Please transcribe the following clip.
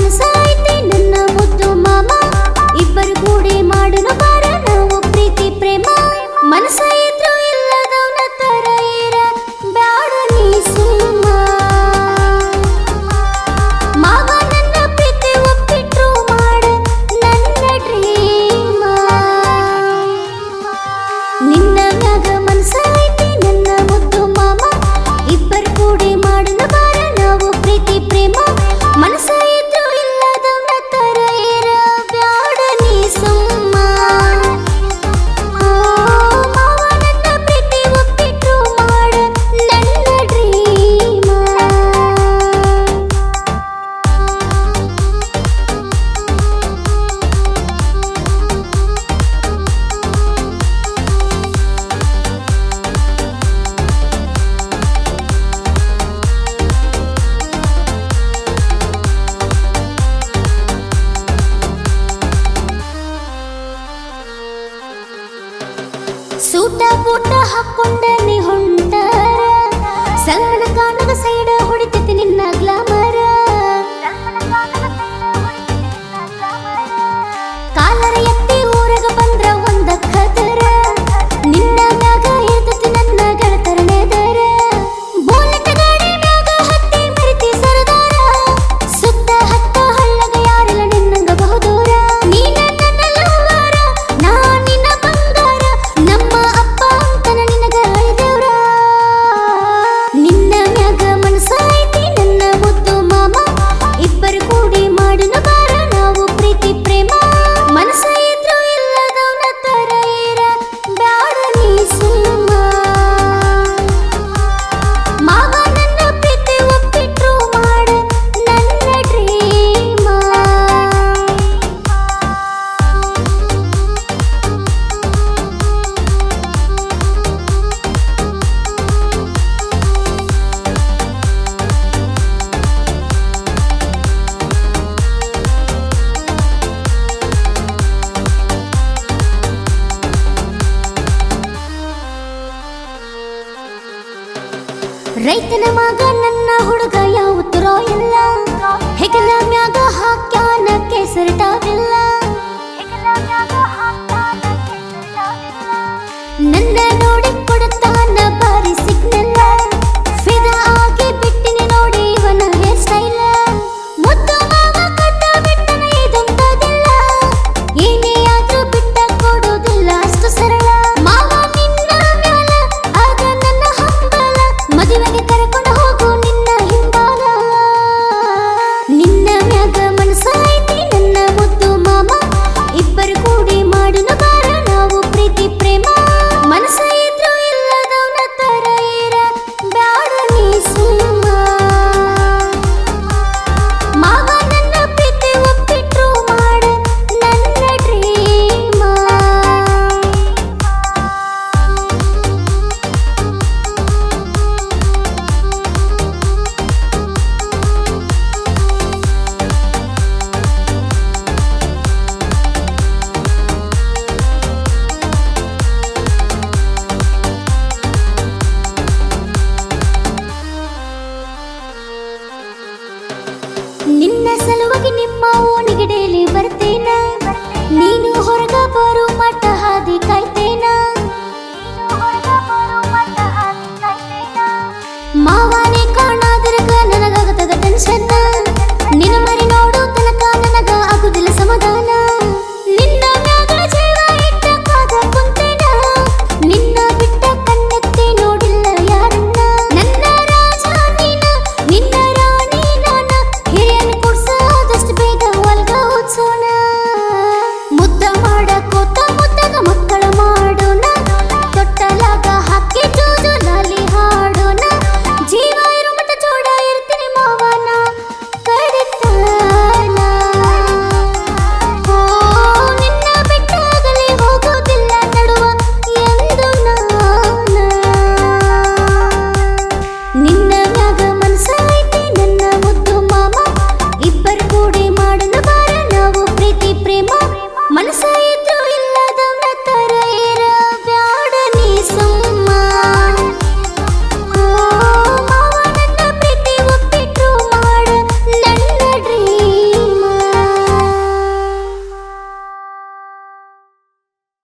ಮನಸ ಐತಿ ನನ್ನ ಮುದ್ದು ಮಾಮ ಇಬ್ಬರು ಕೂಡಿ ಮಾಡೋಣ ಬಾರ ನಾವು ಪ್ರೀತಿ ಪ್ರೇಮ ಮನಸ ಇದ್ರು ಇಲ್ಲದವನ ತರ ಇರ ಬ್ಯಾಡ ನೀ ಸುಮ್ಮ ಮಾವ ನನ್ನ ಪ್ರೀತಿ ಒಪ್ಪಿಟ್ರು ಮಾಡ ನನ್ನ ಡ್ರೀಮ ನಿನ್ನ ಮ್ಯಾಗ ಮನಸ ಐತಿ ನನ್ನ ಮುದ್ದು ಮಾಮ ಇಬ್ಬರು ಕೂಡಿ ಮಾಡೋಣ ಬಾರ ನಾವು ಪ್ರೀತಿ ಪ್ರೇಮ ಮನಸ ಇದ್ರು ಇಲ್ಲದವನ ತರ ಇರ ಬ್ಯಾಡ ನೀ ಸುಮ್ಮ ಮಾವ ನನ್ನ ಪ್ರೀತಿ ಒಪ್ಪಿಟ್ರು ಮಾಡ ನನ್ನ ಡ್ರೀಮ ಸೂಟ ಬೂಟ ಹಾಕೊಂಡ ನೀ ಹೊಂಟಾರ ಸಣ್ಣ ಕಾಣದ ಸೈಡ ಹೊಡಿತೈತಿ ನಿನ್ನ ಗ್ಲಾಮರ ಕಾಲರ ಎತ್ತಿ ಊರಗ ಬಂದ್ರ ಒಂದ ಖದರ ನಿನ್ನ ಮ್ಯಾಗ ಇರ್ತೈತಿ ನನ್ನ ಗೆಳತರನೆದರ ಬುಲೆಟ್ ಗಾಡಿ ಮ್ಯಾಗ ಹತ್ತಿ ಮೆರಿತಿ ಸರದಾರ ಸುತ್ತ ಹತ್ತ ಹಳ್ಳಗ ಯಾರಿಲ್ಲ ನಿನ್ನಂಗ ಬಹುದೂರ ನೀನ ನನ್ನ ಲವ್ವರ ನಾ ನಿನ್ನ ಬಂಗಾರ ನಮ್ಮ ಅಪ್ಪ ಅಂತನ ನಿನಗ ಅಳಿದೇವ್ರ ನಿನ್ನ ಮ್ಯಾಗ ಮನಸ ಐತಿ ನನ್ನ ಮುದ್ದು ಮಾಮ ಇಬ್ಬರು ಕೂಡಿ ಮಾಡೋಣ ಬಾರ ನಾವು ಪ್ರೀತಿ ಪ್ರೇಮ ಮನಸ ಇದ್ರು ಇಲ್ಲದವನ ತರ ಇರ ಬ್ಯಾಡ ನೀ ಸುಮ್ಮ ಮಾವ ನನ್ನ ಪ್ರೀತಿ ಒಪ್ಪಿಟ್ರು ಮಾಡ ನನ್ನ ಡ್ರೀಮ ರೈತನ ಮಗ ನನ್ನ ಹುಡುಗ ಯಾವತ್ತರೋ ಇಲ್ಲ ಹೆಗಲ ಮ್ಯಾಗ ಹಾಕ್ಯಾನ ಕೆಸರಟಾವಿಲ್ಲ ನನ್ನ ನೋಡಿ ಕೊಡುತ್ತಾನ ಬಾರಿ ಸಿಗ್ನಲ್ಲ ಫಿದಾ ಆಗಿ ಬಿಟ್ಟಿನಿ ನೋಡಿ ಇವನ ಹೇರ್ ಸ್ಟೈಲ್ ಮುದ್ದು ಮಾವ ಕಟ್ಟ ಬಿಟ್ಟನ ಇದಂತದಿಲ್ಲ ಏನೇ ಆದ್ರೂ ಬಿಟ್ಟ ಕೊಡೋದಿಲ್ಲ ಅಷ್ಟು ಸರಳ ಮಾವ ನಿನ್ನ ಮ್ಯಾಲ ಆಗ ನನ್ನ ಹಂಬಲ ಮದುವೆಗೆ ಕರ್ಕೊಂಡು ಹೋಗು ನಿನ್ನ ಹಿಂಬಾಲ ನಿನ್ನ ಮ್ಯಾಗ ಮನಸ ಐತಿ ನನ್ನ ಮುದ್ದು ಮಾಮ ಇಬ್ಬರು ಕೂಡಿ ಮಾಡೋಣ ಬಾರ ನಾವು ಪ್ರೀತಿ ಪ್ರೇಮ ಮನಸ ಇದ್ರು ಇಲ್ಲದವನ ತರ ಇರ ಬ್ಯಾಡ ನೀ ಸುಮ್ಮ ಮಾವ ನನ್ನ ಪ್ರೀತಿ ಒಪ್ಪಿಟ್ರು ಮಾಡ ನನ್ನ ಡ್ರೀಮ ನಿನ್ನ ಸಲುವಾಗಿ ನಿಮ್ಮ ಓಣಿಗೆ ಡೈಲಿ ಬರ್ತೇನ ನೀನು ಹೊರಗ ಬರು ಮಠ ಹಾದಿ ಕಾಯ್ತೇನ ಮಾವನೇ ಕಾಣಾದ್ರಗ ನನಗಾಗತದ ಟೆನ್ಷನ್